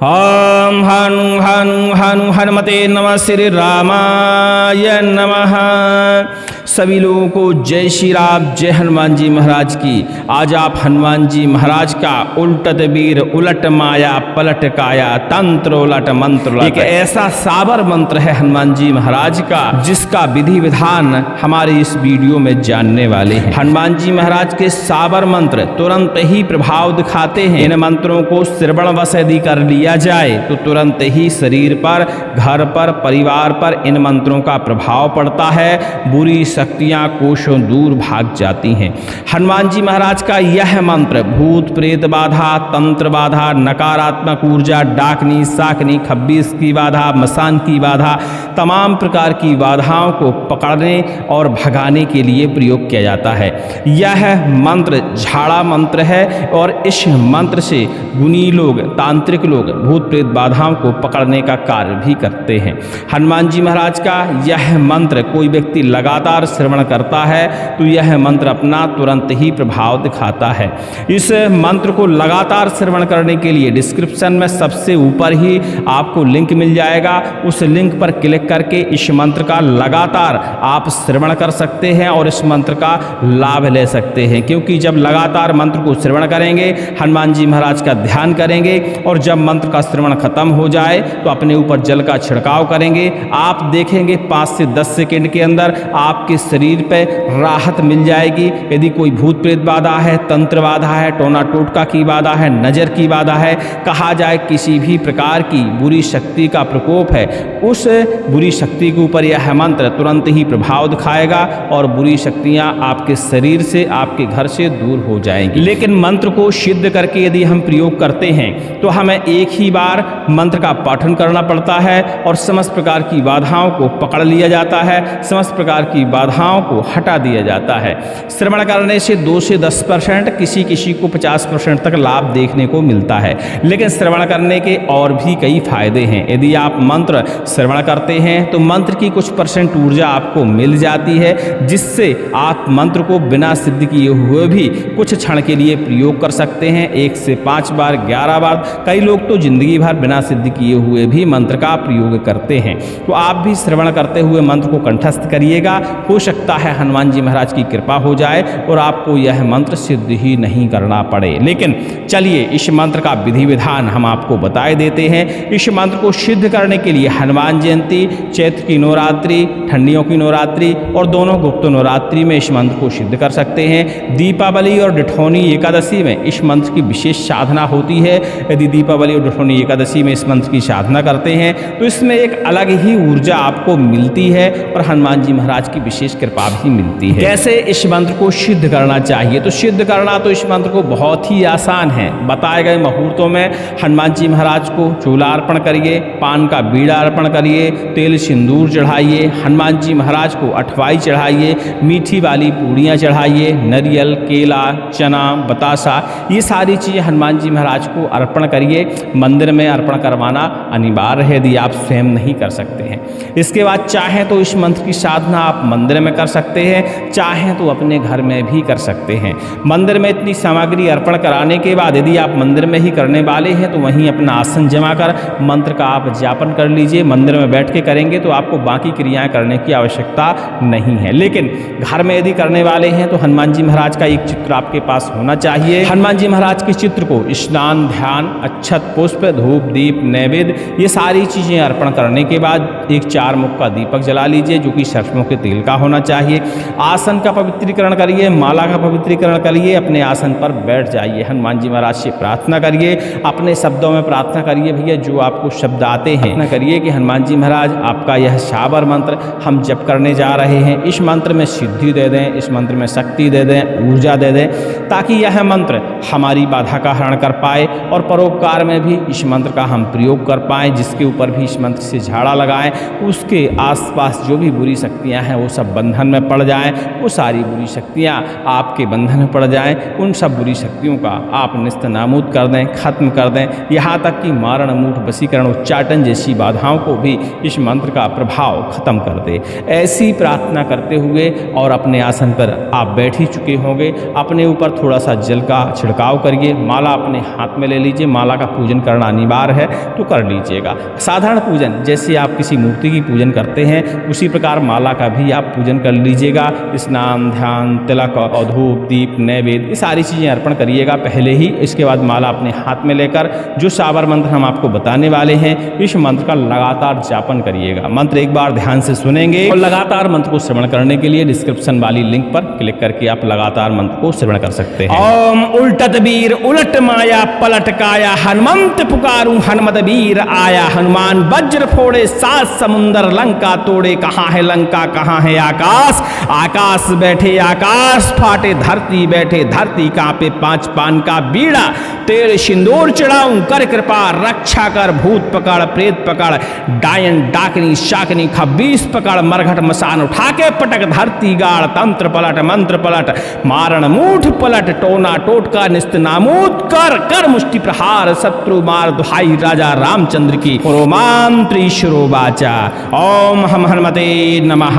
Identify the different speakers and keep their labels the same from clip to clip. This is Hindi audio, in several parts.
Speaker 1: ओम हनु हनु हनु हनुमते नमः श्री रामाय नमः। सभी लोगों को जय श्री राम, जय हनुमान जी महाराज की। आज आप हनुमान जी महाराज का उल्टत वीर उलट माया पलट काया तंत्र उलट मंत्र उलट, एक ऐसा साबर मंत्र है हनुमान जी महाराज का जिसका विधि विधान हमारे इस वीडियो में जानने वाले हैं। हनुमान जी महाराज के साबर मंत्र तुरंत ही प्रभाव दिखाते हैं। इन मंत्रों को श्रवण वश यदि कर लिया जाए तो तुरंत ही शरीर पर, घर पर, परिवार पर इन मंत्रों का प्रभाव पड़ता है। बुरी शक्तियां कोसों दूर भाग जाती हैं। हनुमान जी महाराज का यह मंत्र भूत प्रेत बाधा, तंत्र बाधा, नकारात्मक ऊर्जा, डाकनी साकनी, खब्बीस की बाधा, मसान की बाधा, तमाम प्रकार की बाधाओं को पकड़ने और भगाने के लिए प्रयोग किया जाता है। यह मंत्र झाड़ा मंत्र है और इस मंत्र से गुणी लोग, तांत्रिक लोग भूत प्रेत बाधाओं को पकड़ने का कार्य भी करते हैं। हनुमान जी महाराज का यह मंत्र कोई व्यक्ति लगातार श्रवण करता है तो यह मंत्र अपना तुरंत ही प्रभाव दिखाता है। इस मंत्र को लगातार श्रवण करने के लिए डिस्क्रिप्शन में सबसे ऊपर ही आपको लिंक मिल जाएगा। उस लिंक पर क्लिक करके इस मंत्र का लगातार आप श्रवण कर सकते हैं और इस मंत्र का लाभ ले सकते हैं। क्योंकि जब लगातार मंत्र को श्रवण करेंगे, हनुमान जी महाराज का ध्यान करेंगे और जब मंत्र का श्रवण खत्म हो जाए तो अपने ऊपर जल का छिड़काव करेंगे, आप देखेंगे 5 से 10 सेकंड के अंदर आपके शरीर पर राहत मिल जाएगी। यदि कोई भूत प्रेत बाधा है, तंत्र बाधा है, टोना टोटका की बाधा है, नजर की बाधा है, कहा जाए किसी भी प्रकार की बुरी शक्ति का प्रकोप है, उस बुरी शक्ति के ऊपर यह मंत्र तुरंत ही प्रभाव दिखाएगा और बुरी शक्तियां आपके शरीर से, आपके घर से दूर हो जाएंगी। लेकिन मंत्र को सिद्ध करके यदि हम प्रयोग करते हैं तो हमें एक ही बार मंत्र का पाठन करना पड़ता है और समस्त प्रकार की बाधाओं को पकड़ लिया जाता है, समस्त प्रकार की बाधाओं को हटा दिया जाता है। श्रवण करने से 2 से 10%, किसी को 50% तक लाभ देखने को मिलता है। लेकिन श्रवण करने के और भी कई फायदे हैं। यदि आप मंत्र श्रवण करते हैं तो मंत्र की कुछ % ऊर्जा आपको मिल जाती है, जिससे आप मंत्र को बिना सिद्ध किए हुए भी कुछ क्षण के लिए प्रयोग कर सकते हैं। 1 से 5 बार, 11 बार, कई लोग तो जिंदगी भर बिना सिद्ध किए हुए भी मंत्र का प्रयोग करते हैं। तो आप भी श्रवण करते हुए मंत्र को कंठस्थ करिएगा। हो सकता है हनुमान जी महाराज की कृपा हो जाए और आपको यह मंत्र सिद्ध ही नहीं करना पड़े। लेकिन चलिए इस मंत्र का विधि विधान हम आपको बताए देते हैं। इस मंत्र को सिद्ध करने के लिए हनुमान जयंती, चैत्र की नवरात्रि, ठंडियों की नवरात्रि और दोनों गुप्त नवरात्रि में इस मंत्र को सिद्ध कर सकते हैं। दीपावली और डिठौनी एकादशी में इस मंत्र की विशेष साधना होती है। यदि दीपावली और डिठौनी एकादशी में इस मंत्र की साधना करते हैं तो इसमें एक अलग ही ऊर्जा आपको मिलती है और हनुमान जी महाराज की विशेष कृपा भी मिलती है। कैसे इस मंत्र को सिद्ध करना चाहिए? तो सिद्ध करना तो इस मंत्र को बहुत ही आसान है। बताए गए मुहूर्तों में हनुमान जी महाराज को चूल्हा अर्पण करिए, पान का बीड़ा अर्पण करिए, तेल सिंदूर चढ़ाइए, हनुमान जी महाराज को अठवाई चढ़ाइए, मीठी वाली पूड़ियाँ चढ़ाइए, नारियल, केला, चना, बतासा, ये सारी चीज़ें हनुमान जी महाराज को अर्पण करिए। मंदिर में अर्पण करवाना अनिवार्य है यदि आप स्वयं नहीं कर सकते हैं। इसके बाद चाहें तो इस मंत्र की साधना आप मंदिर में कर सकते हैं, चाहें तो अपने घर में भी कर सकते हैं। मंदिर में इतनी सामग्री अर्पण कराने के बाद यदि आप मंदिर में ही करने वाले हैं तो वहीं अपना आसन जमा कर मंत्र का आप जापन कर लीजिए। मंदिर में बैठ के करेंगे तो आपको बाकी क्रियाएं करने की आवश्यकता नहीं है। लेकिन घर में यदि करने वाले हैं तो हनुमान जी महाराज का एक चित्र आपके पास होना चाहिए। हनुमान जी महाराज के चित्र को स्नान, ध्यान, अक्षत, पुष्प, धूप, दीप, नैवेद्य, ये सारी चीज़ें अर्पण करने के बाद एक 4 मुख का दीपक जला लीजिए जो कि सरसों के तेल का होना चाहिए। आसन का पवित्रीकरण करिए, माला का पवित्रीकरण करिए, अपने आसन पर बैठ जाइए। हनुमान जी महाराज से प्रार्थना करिए, अपने शब्दों में प्रार्थना करिए। भैया जो आपको शब्द आते हैं ना करिए कि हनुमान जी महाराज आपका यह साबर मंत्र हम जप करने जा रहे हैं, इस मंत्र में सिद्धि दे दें, इस मंत्र में शक्ति दे दें, ऊर्जा दे दें, ताकि यह मंत्र हमारी बाधा का हरण कर पाए और परोपकार में भी इस मंत्र का हम प्रयोग कर पाएँ। जिसके ऊपर भी इस मंत्र से झाड़ा लगाएं, उसके आसपास जो भी बुरी शक्तियां हैं वो सब सब बंधन में पड़ जाएं, वो सारी बुरी शक्तियाँ आपके बंधन में पड़ जाएं, उन सब बुरी शक्तियों का आप निस्त नाबूद कर दें, खत्म कर दें। यहाँ तक कि मारण, मूठ, वशीकरण, उच्चाटन जैसी बाधाओं को भी इस मंत्र का प्रभाव खत्म कर दे। ऐसी प्रार्थना करते हुए और अपने आसन पर आप बैठ ही चुके होंगे, अपने ऊपर थोड़ा सा जल का छिड़काव करिए, माला अपने हाथ में ले लीजिए। माला का पूजन करना अनिवार्य है तो कर लीजिएगा। साधारण पूजन जैसे आप किसी मूर्ति की पूजन करते हैं उसी प्रकार माला का भी आप पूजन कर लीजिएगा। स्नान, ध्यान, तिलक और धूप, दीप, नैवेद्य ये सारी चीज़ें अर्पण करिएगा पहले ही। इसके बाद माला अपने हाथ में लेकर जो साबर मंत्र हम आपको बताने वाले हैं इस मंत्र का लगातार जापन करिएगा। मंत्र एक बार ध्यान से सुनेंगे और लगातार मंत्र को श्रवण करने के लिए डिस्क्रिप्शन वाली लिंक पर क्लिक करके आप लगातार मंत्र को श्रवण कर सकते हैं। ओम उल्टत वीर उलट माया पलट काया, हनुमंत पुकारूं हनुमत वीर आया। हनुमान वज्र फोड़े 7 समुंदर, लंका तोड़े कहाँ है लंका कहाँ है आकाश। आकाश बैठे आकाश फाटे, धरती बैठे धरती कांपे। 5 पान का बीड़ा तेरे सिंदूर चढ़ाऊं, कर कृपा रक्षा कर। भूत पकड़, प्रेत पकड़, डायन डाकनी शाकनी, खबीस पकड़, मरघट मसान उठा के पटक। धरती गाड़, तंत्र पलट, मंत्र पलट, मारण मूठ पलट। टोना टोटका निस्त नामूद कर, कर मुष्टि प्रहार शत्रु मार। दुहाई राजा रामचंद्र की, रोमांत्रीश्वरो वाचा। ओम हम हनुमते नमः।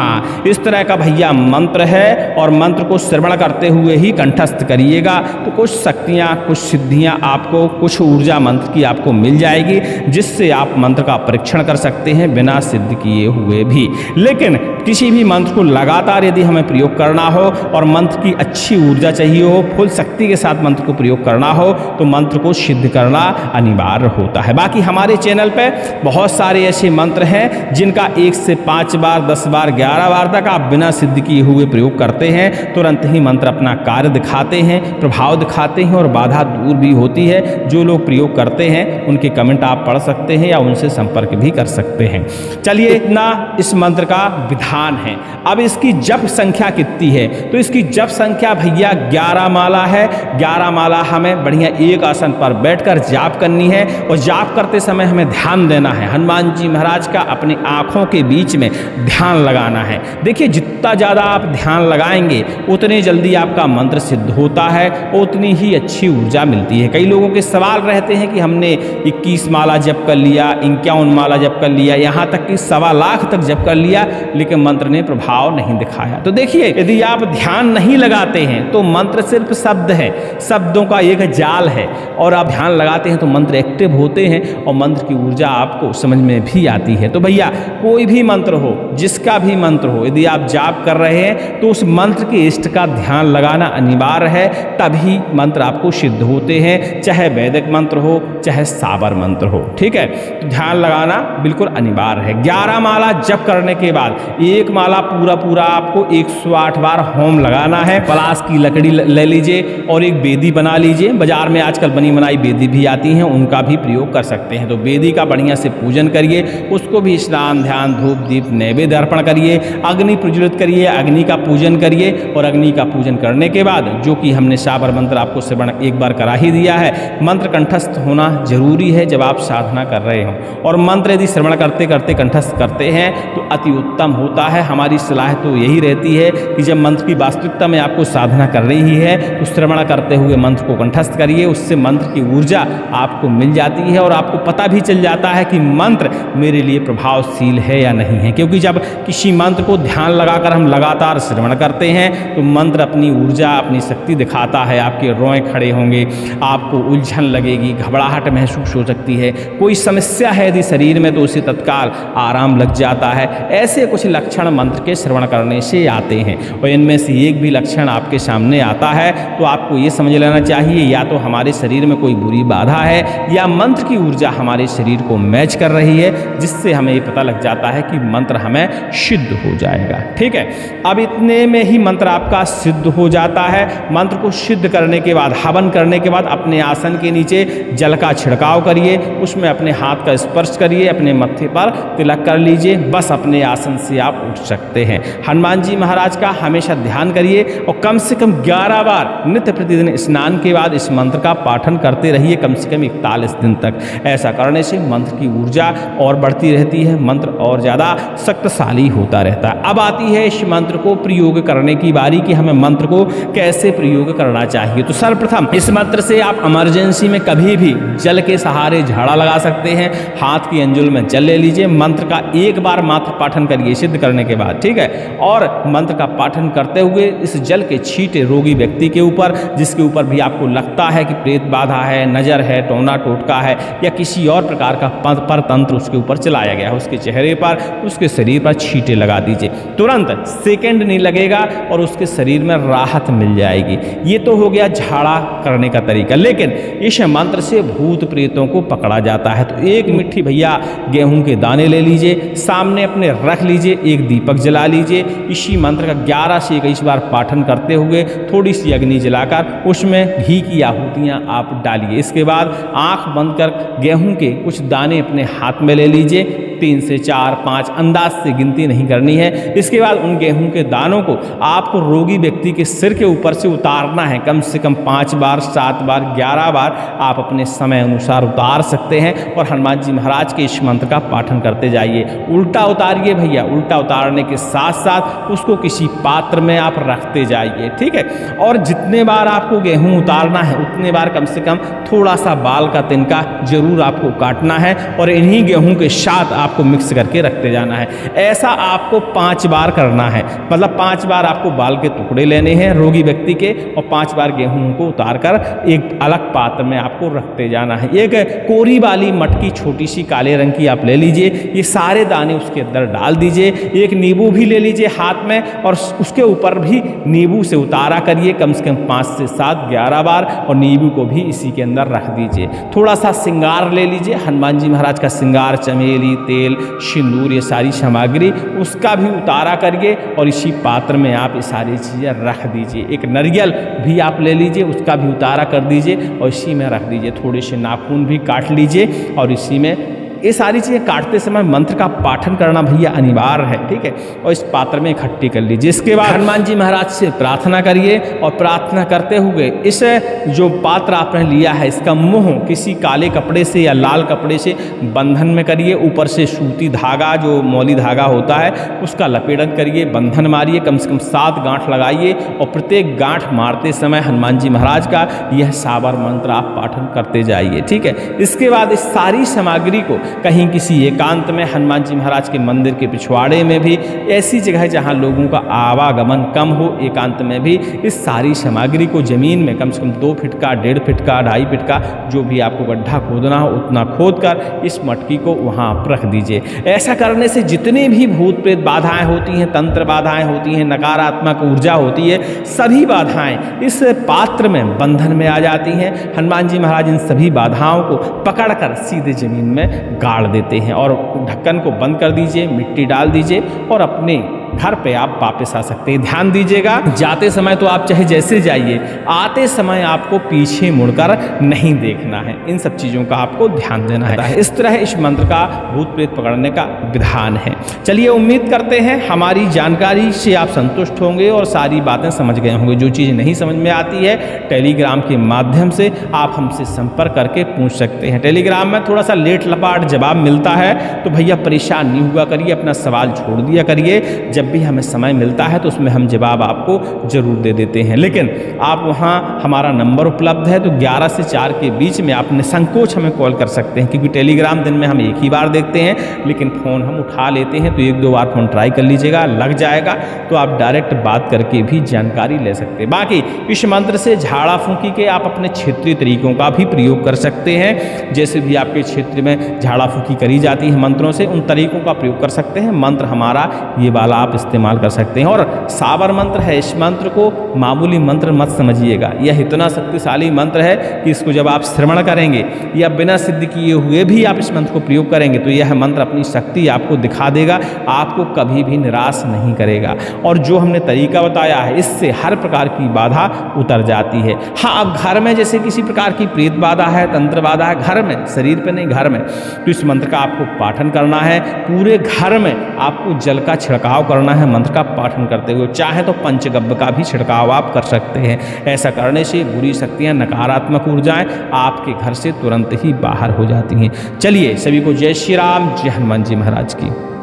Speaker 1: इस तरह का भैया मंत्र है और मंत्र को श्रवण करते हुए ही कंठस्थ करिएगा तो कुछ शक्तियाँ, कुछ सिद्धियाँ आपको, कुछ ऊर्जा मंत्र की आपको मिल जाएगी जिससे आप मंत्र का परीक्षण कर सकते हैं बिना सिद्ध किए हुए भी। लेकिन किसी भी मंत्र को लगातार यदि हमें प्रयोग करना हो और मंत्र की अच्छी ऊर्जा चाहिए हो, फुल शक्ति के साथ मंत्र को प्रयोग करना हो तो मंत्र को सिद्ध करना अनिवार्य होता है। बाकी हमारे चैनल पे बहुत सारे ऐसे मंत्र हैं जिनका 1 से 5 बार, 10 बार, 11 बार तक आप बिना सिद्ध किए हुए प्रयोग करते हैं, तुरंत ही मंत्र अपना कार्य दिखाते हैं, प्रभाव दिखाते हैं और बाधा दूर भी होती है। जो लोग प्रयोग करते हैं उनके कमेंट आप पढ़ सकते हैं या उनसे संपर्क भी कर सकते हैं। चलिए, इतना इस मंत्र का विधान है। अब इसकी जप संख्या कितनी है तो इसकी जप संख्या भैया 11 माला है। 11 माला हमें बढ़िया एक आसन पर बैठकर जाप करनी है और जाप करते समय हमें ध्यान देना है हनुमान जी महाराज का, अपनी आंखों के बीच में ध्यान लगाना है। देखिए, जितना ज़्यादा आप ध्यान लगाएंगे उतने जल्दी आपका मंत्र सिद्ध होता है, उतनी ही अच्छी ऊर्जा मिलती है। कई लोगों के सवाल रहते हैं कि हमने 21 माला जप कर लिया, 51 माला जप कर लिया, यहाँ तक कि 1.25 लाख तक जप कर लिया, लेकिन मंत्र ने प्रभाव नहीं दिखाया। तो देखिए, यदि आप ध्यान नहीं लगाते हैं तो मंत्र सिर्फ शब्द है, शब्दों का एक जाल है, और आप ध्यान लगाते हैं तो मंत्र एक्टिव होते हैं और मंत्र की ऊर्जा आपको समझ में भी आती है। तो भैया, कोई भी मंत्र हो, जिसका भी मंत्र हो, यदि आप जाप कर रहे हैं तो उस मंत्र के इष्ट का ध्यान लगाना अनिवार्य है, तभी मंत्र आपको सिद्ध होते हैं, चाहे वैदिक मंत्र हो चाहे साबर मंत्र हो। ठीक है, तो ध्यान लगाना बिल्कुल अनिवार्य है। 11 माला जप करने के बाद एक माला पूरा आपको 108 बार होम लगाना है। पलाश की लकड़ी ले लीजिए और एक बेदी बना लीजिए। बाजार में आजकल बनी बनाई बेदी भी आती हैं, उनका भी प्रयोग कर सकते हैं। तो बेदी का बढ़िया से पूजन करिए, उसको भी स्नान, ध्यान, धूप, दीप, नैवेद्य अर्पण करिए, अग्नि प्रज्वलित करिए, अग्नि का पूजन करिए। और अग्नि का पूजन करने के बाद, जो कि हमने साबर मंत्र आपको श्रवण एक बार करा ही दिया है, मंत्र कंठस्थ होना जरूरी है जब आप साधना कर रहे हो। और मंत्र यदि श्रवण करते करते कंठस्थ करते हैं तो अति उत्तम होता है। हमारी सलाह तो यही रहती है कि जब मंत्र की वास्तविकता में आपको साधना कर रही है तो श्रवण करते हुए मंत्र को कंठस्थ करिए, उससे मंत्र की ऊर्जा आपको मिल जाती है और आपको पता भी चल जाता है कि मंत्र मेरे लिए प्रभावशील है या नहीं है। क्योंकि जब किसी मंत्र को ध्यान लगाकर हम लगातार श्रवण करते हैं तो मंत्र अपनी ऊर्जा, अपनी शक्ति दिखाता है। आपके रोए खड़े होंगे, आपको उलझन लगेगी, घबराहट महसूस हो सकती है, कोई समस्या है यदि शरीर में तो उसे तत्काल आराम लग जाता है। ऐसे कुछ लक्षण मंत्र के श्रवण करने से आते हैं और इनमें से एक भी लक्षण आपके सामने आता है तो आपको ये समझ लेना चाहिए या तो हमारे शरीर में कोई बुरी बाधा है या मंत्र की ऊर्जा हमारे शरीर को मैच कर रही है, जिससे हमें ये पता लग जाता है कि मंत्र हमें सिद्ध हो जाएगा। ठीक है, अब इतने में ही मंत्र आपका सिद्ध हो जाता है। मंत्र को सिद्ध करने के बाद, हवन करने के बाद अपने आसन के नीचे जल का छिड़काव करिए, उसमें अपने हाथ का स्पर्श करिए, अपने मत्थे पर तिलक कर लीजिए, बस अपने आसन से आप उठ सकते हैं। हनुमान जी महाराज का हमेशा ध्यान करिए और कम से कम 11 बार नित्य प्रतिदिन स्नान के बाद इस मंत्र का पाठन करते रहिए, कम से कम 41 दिन तक। ऐसा करने से मंत्र की ऊर्जा और बढ़ती रहती है, मंत्र और ज़्यादा शक्तिशाली होता रहता है। अब अब आती है इस मंत्र को प्रयोग करने की बारी कि हमें मंत्र को कैसे प्रयोग करना चाहिए। तो सर्वप्रथम इस मंत्र से आप इमरजेंसी में कभी भी जल के सहारे झाड़ा लगा सकते हैं। हाथ की अंजुल में जल ले लीजिए, मंत्र का एक बार मात्र पाठन करिए सिद्ध करने के बाद, ठीक है। और मंत्र का पाठन करते हुए इस जल के छींटे रोगी व्यक्ति के ऊपर, जिसके ऊपर भी आपको लगता है कि प्रेत बाधा है, नजर है, टोना टोटका है या किसी और प्रकार का पर तंत्र उसके ऊपर चलाया गया है, उसके चेहरे पर, उसके शरीर पर छींटे लगा दीजिए। तुरंत सेकंड नहीं लगेगा और उसके शरीर में राहत मिल जाएगी। ये तो हो गया झाड़ा करने का तरीका। लेकिन इस मंत्र से भूत प्रेतों को पकड़ा जाता है। तो एक मिट्टी भैया गेहूं के दाने ले लीजिए, सामने अपने रख लीजिए, एक दीपक जला लीजिए, इसी मंत्र का 11 से 21 बार पाठन करते हुए थोड़ी सी अग्नि जलाकर उसमें घी की आहुतियाँ आप डालिए। इसके बाद आंख बंद कर गेहूं के कुछ दाने अपने हाथ में ले लीजिए, 3 से 4, 5 अंदाज से गिनती नहीं करनी है। इसके बाद उन गेहूं के दानों को आपको रोगी व्यक्ति के सिर के ऊपर से उतारना है, कम से कम 5 बार, 7 बार, 11 बार आप अपने समय अनुसार उतार सकते हैं। और हनुमान जी महाराज के इस मंत्र का पाठन करते जाइए। उल्टा उतारिए भैया, उल्टा उतारने के साथ साथ उसको किसी पात्र में आप रखते जाइए, ठीक है। और जितने बार आपको गेहूं उतारना है उतने बार कम से कम थोड़ा सा बाल का तिनका जरूर आपको काटना है और इन्हीं गेहूं के साथ आपको मिक्स करके रखते जाना है। ऐसा आपको 5 बार करना है, मतलब 5 बार आपको बाल के टुकड़े लेने हैं रोगी व्यक्ति के और 5 बार गेहूं को उतार कर एक अलग पात्र में आपको रखते जाना है। एक कोरी वाली मटकी छोटी सी काले रंग की आप ले लीजिए, ये सारे दाने उसके अंदर डाल दीजिए। एक नींबू भी ले लीजिए हाथ में और उसके ऊपर भी नींबू से उतारा करिए कम से कम 5 से 7, 11 बार और नींबू को भी इसी के अंदर रख दीजिए। थोड़ा सा श्रृंगार ले लीजिए, हनुमान जी महाराज का श्रृंगार, चमेली, तेल, सिंदूर, ये सारी सामग्री उसका भी उतारा करिए और इसी पात्र में आप ये सारी चीज़ें रख दीजिए। एक नारियल भी आप ले लीजिए, उसका भी उतारा कर दीजिए और इसी में रख दीजिए। थोड़े से नाखून भी काट लीजिए और इसी में ये सारी चीज़ें काटते समय मंत्र का पाठन करना भैया अनिवार्य है, ठीक है। और इस पात्र में इकट्ठी कर लीजिए। इसके बाद हनुमान जी महाराज से प्रार्थना करिए और प्रार्थना करते हुए इस जो पात्र आपने लिया है इसका मुंह किसी काले कपड़े से या लाल कपड़े से बंधन में करिए। ऊपर से सूती धागा, जो मौली धागा होता है, उसका लपेटन करिए, बंधन मारिए, कम से कम 7 गांठ लगाइए और प्रत्येक गांठ मारते समय हनुमान जी महाराज का यह साबर मंत्र आप पाठन करते जाइए, ठीक है। इसके बाद इस सारी सामग्री को कहीं किसी एकांत में, हनुमान जी महाराज के मंदिर के पिछवाड़े में भी, ऐसी जगह जहां लोगों का आवागमन कम हो, एकांत में भी इस सारी सामग्री को जमीन में कम से कम 2 फीट का, 1.5 फीट का, 2.5 फीट का, जो भी आपको गड्ढा खोदना हो उतना खोद कर इस मटकी को वहां आप रख दीजिए। ऐसा करने से जितनी भी भूत प्रेत बाधाएं होती हैं, तंत्र बाधाएं होती हैं, नकारात्मक ऊर्जा होती है, सभी बाधाएं इस पात्र में बंधन में आ जाती हैं। हनुमान जी महाराज इन सभी बाधाओं को पकड़कर सीधे जमीन में गाड़ देते हैं और ढक्कन को बंद कर दीजिए, मिट्टी डाल दीजिए और अपने घर पे आप वापस आ सकते हैं। ध्यान दीजिएगा, जाते समय तो आप चाहे जैसे जाइए, आते समय आपको पीछे मुड़कर नहीं देखना है। इन सब चीज़ों का आपको ध्यान देना है। इस तरह इस मंत्र का भूत प्रेत पकड़ने का विधान है। चलिए, उम्मीद करते हैं हमारी जानकारी से आप संतुष्ट होंगे और सारी बातें समझ गए होंगे। जो चीज़ नहीं समझ में आती है टेलीग्राम के माध्यम से आप हमसे संपर्क करके पूछ सकते हैं। टेलीग्राम में थोड़ा सा लेट लपाट जवाब मिलता है, तो भैया परेशान नहीं हुआ करिए, अपना सवाल छोड़ दिया करिए। जब भी हमें समय मिलता है तो उसमें हम जवाब आपको जरूर दे देते हैं। लेकिन आप वहाँ हमारा नंबर उपलब्ध है, तो 11 से 4 के बीच में आप निसंकोच हमें कॉल कर सकते हैं, क्योंकि टेलीग्राम दिन में हम एक ही बार देखते हैं, लेकिन फ़ोन हम उठा लेते हैं। तो 1-2 बार फ़ोन ट्राई कर लीजिएगा, लग जाएगा तो आप डायरेक्ट बात करके भी जानकारी ले सकते हैं। बाकी इस मंत्र से झाड़ा फूंकी के आप अपने क्षेत्रीय तरीकों का भी प्रयोग कर सकते हैं। जैसे भी आपके क्षेत्र में झाड़ा फूंकी करी जाती है मंत्रों से, उन तरीकों का प्रयोग कर सकते हैं। मंत्र हमारा ये वाला आप इस्तेमाल कर सकते हैं। और साबर मंत्र है, इस मंत्र को मामूली मंत्र मत समझिएगा। यह इतना शक्तिशाली मंत्र है कि इसको जब आप श्रवण करेंगे या बिना सिद्ध किए हुए भी आप इस मंत्र को प्रयोग करेंगे तो यह मंत्र अपनी शक्ति आपको दिखा देगा, आपको कभी भी निराश नहीं करेगा। और जो हमने तरीका बताया है, इससे हर प्रकार की बाधा उतर जाती है। हाँ, अब घर में जैसे किसी प्रकार की प्रेत बाधा है, तंत्र बाधा है, घर में, शरीर पे नहीं, घर में, तो इस मंत्र का आपको पाठन करना है। पूरे घर में आपको जल का छिड़काव करना है मंत्र का पाठन करते हुए। चाहे तो पंचगव्य का भी छिड़काव आप कर सकते हैं। ऐसा करने से बुरी शक्तियां, नकारात्मक ऊर्जाएं आपके घर से तुरंत ही बाहर हो जाती हैं। चलिए, सभी को जय श्री राम, जय हनुमान जी महाराज की।